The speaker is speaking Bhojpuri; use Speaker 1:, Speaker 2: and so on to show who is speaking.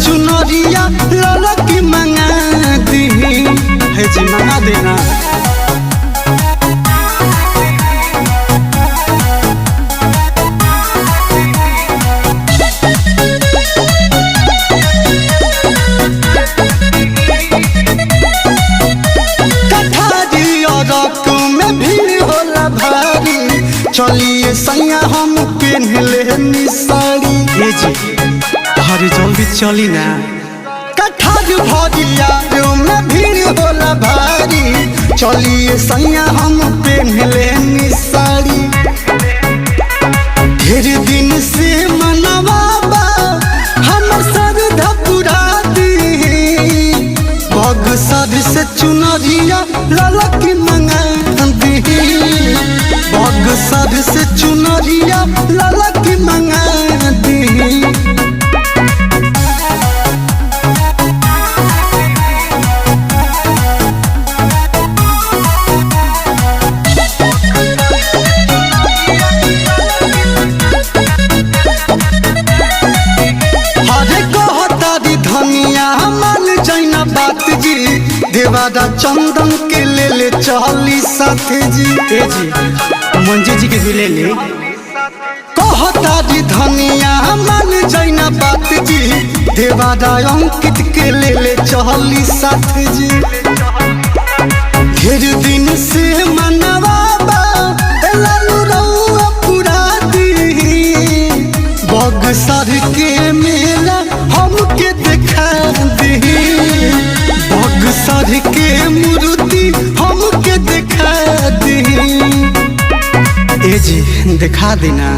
Speaker 1: चुनरिया ललकी मंगा दी है जी, मंगा देना। चलिए सैया हम पहनले निसारी ये जी, हरी जल्दी चली ना। कठार भरिया में भीड़ होला भारी, चलिए सैया हम पहनले निसारी। ढेर दिन से मनवाबा हमर श्रद्धा पूरा दी, बक्सर से चुनरिया ललकी मंगा दी, बक्सर से चुनरिया ललकी मंगा दी। हरे कहतारी धनिया मान जाइना बात जी, देवारा चंदन के ले ले चली साथ जी। ए जी मंजी जी के भी ले ले। कहतारी धनिया मान जाइना बात जी, देवारा अंकित के ले ले चली साथ जी। ढेर दिन से मनवाबा लालू रउआ पूरा दी, बक्सर के मेला हमके देखा दी, बक्सर के मूर्ति हमके देखा दी। ए जी दिखा देना।